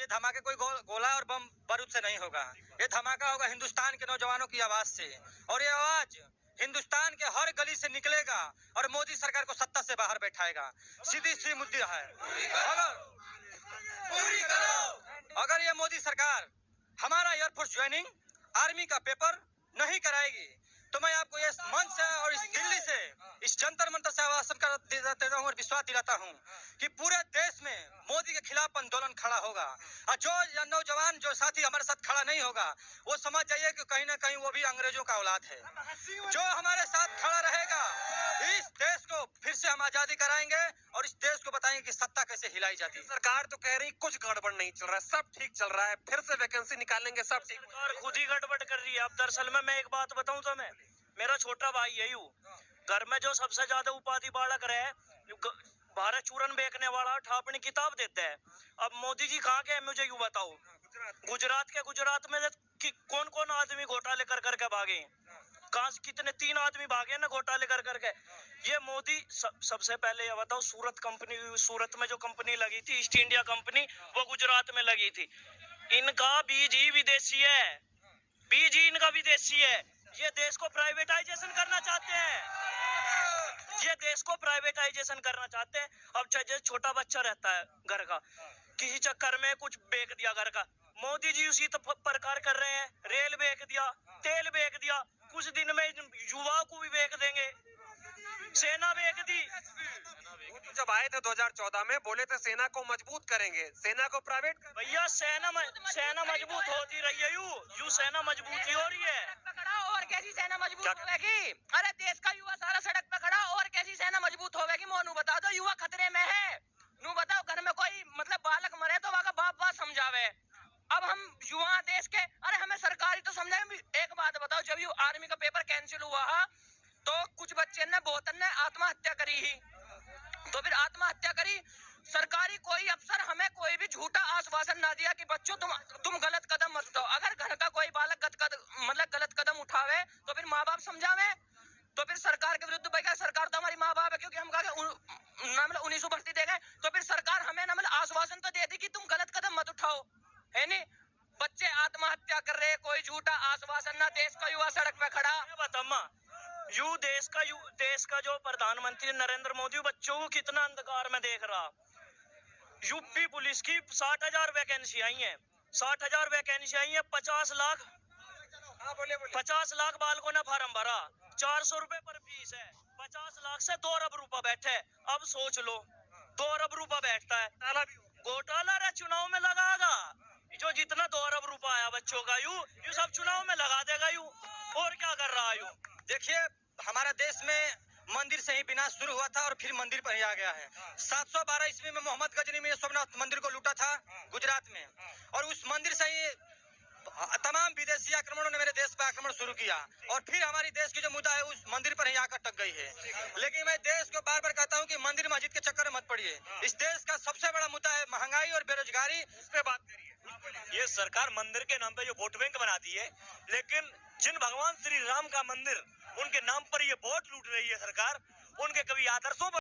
धमाके कोई गोला और बम बारूद से नहीं होगा। ये धमाका होगा हिंदुस्तान के नौजवानों की आवाज से, और ये आवाज हिंदुस्तान के हर गली से निकलेगा और मोदी सरकार को सत्ता से बाहर बैठाएगा। सीधी सी मुद्दा है। अगर ये मोदी सरकार हमारा एयरफोर्स ज्वाइनिंग आर्मी का पेपर नहीं कराएगी तो मैं आपको इस मंच से और इस दिल्ली से, इस जंतर मंतर से आवासन देता हूँ और विश्वास दिलाता हूँ कि पूरे देश में मोदी के खिलाफ आंदोलन खड़ा होगा। और जो नौजवान जो साथी हमारे साथ खड़ा नहीं होगा वो समझ जाइए कि कहीं ना कहीं वो भी अंग्रेजों का औलाद है। जो हमारे साथ खड़ा रहेगा, इस देश को फिर से हम आजादी कराएंगे और इस देश को बताएंगे कि सत्ता कैसे हिलाई जाती है। सरकार तो कह रही कुछ गड़बड़ नहीं चल रहा है, सब ठीक चल रहा है, फिर से वैकेंसी निकालेंगे, सब ठीक। सरकार खुद ही गड़बड़ कर रही है। अब दरअसल में मैं एक बात बताऊं तो मेरा छोटा भाई है यू घर में जो सबसे ज्यादा उपाधि बालक रहे, भारत चूरन बेचने वाला ठापनी किताब देते हैं। अब मोदी जी कहाँ के मुझे यूं बताओ। गुजरात में कौन कौन आदमी घोटाले कर करके भागे, कहाँ से कितने 3 आदमी भागे ना घोटाले कर करके। ये मोदी सबसे पहले ये बताओ, सूरत में जो कंपनी लगी थी ईस्ट इंडिया कंपनी, वो गुजरात में लगी थी। इनका बीज ही विदेशी है, बीज ही इनका विदेशी है। ये देश को प्राइवेटाइजेशन करना चाहते हैं, ये देश को प्राइवेटाइजेशन करना चाहते हैं। अब चाहे छोटा बच्चा रहता है घर का, किसी चक्कर में कुछ बेच दिया घर का, मोदी जी उसी प्रकार कर रहे हैं। रेल बेच दिया, तेल बेच दिया, कुछ दिन में युवाओं को भी बेच देंगे। सेना बेच दी। जब आए थे 2014 में बोले थे सेना को मजबूत करेंगे, सेना को प्राइवेट। भैया सेना मजबूत होती रही है, यू सेना मजबूत ही हो रही है। और कैसी सेना मजबूत होगी? अरे देश का युवा सारा सड़क पे खड़ा, और कैसी सेना मजबूत होगी? मोनू बता दो, युवा खतरे में है। नू बताओ, घर में कोई मतलब बालक मरे तो वहाँ बाप समझावे। अब हम युवा देश के, अरे हमें सरकारी तो समझाए। एक बात बताओ, जब यू आर्मी का पेपर कैंसिल हुआ तो कुछ बच्चे ने बहुतन ने आत्महत्या करी ही, तो फिर आत्महत्या करी। सरकारी कोई अफसर हमें कोई भी झूठा आश्वासन ना दिया कि बच्चों तुम गलत कदम मत उठाओ। अगर घर का कोई बालक गलत कदम उठावे तो फिर माँ बाप समझावे। तो फिर सरकार के विरुद्ध भाई, सरकार तो हमारी माँ बाप है, क्योंकि हम कहा 1900 भर्ती दे गए, तो फिर सरकार हमें आश्वासन तो दे दी कि तुम गलत कदम मत उठाओ, है नहीं? बच्चे आत्महत्या कर रहे, कोई झूठा आश्वासन ना, देश का युवा सड़क पे खड़ा। बतामा देश का जो प्रधानमंत्री नरेंद्र मोदी बच्चों को कितना अंधकार में देख रहा। यूपी पुलिस की 60,000 वैकेंसी आई है, 60,000 वैकेंसी आई है। 50 लाख बालकों ने फॉर्म भरा, 400 रुपए पर फीस है। 50 लाख से 2 अरब रुपया बैठे। अब सोच लो, 2 अरब रुपया बैठता है, घोटाला रे चुनाव में लगागा। जो जितना 2 अरब रुपया आया बच्चों का, यू सब चुनाव में लगा देगा यू। और क्या कर रहा है यू? देखिए, हमारा देश में मंदिर से ही विनाश शुरू हुआ था और फिर मंदिर पर ही आ गया है। 712 ईस्वी में मोहम्मद गजनी में सोमनाथ मंदिर को लूटा था गुजरात में, और उस मंदिर से ही तमाम विदेशी आक्रमणों ने मेरे देश पर आक्रमण शुरू किया, और फिर हमारी देश की जो मुद्दा है उस मंदिर पर ही आकर टक गई है। लेकिन मैं देश को बार बार कहता हूं कि मंदिर मस्जिद के चक्कर में मत पड़िए। इस देश का सबसे बड़ा मुद्दा है महंगाई और बेरोजगारी, इस पे बात करिए। ये सरकार मंदिर के नाम पे जो वोट बैंक बनाती है, लेकिन जिन भगवान श्री राम का मंदिर उनके नाम पर ये वोट लूट रही है सरकार, उनके कभी आदर्शों पर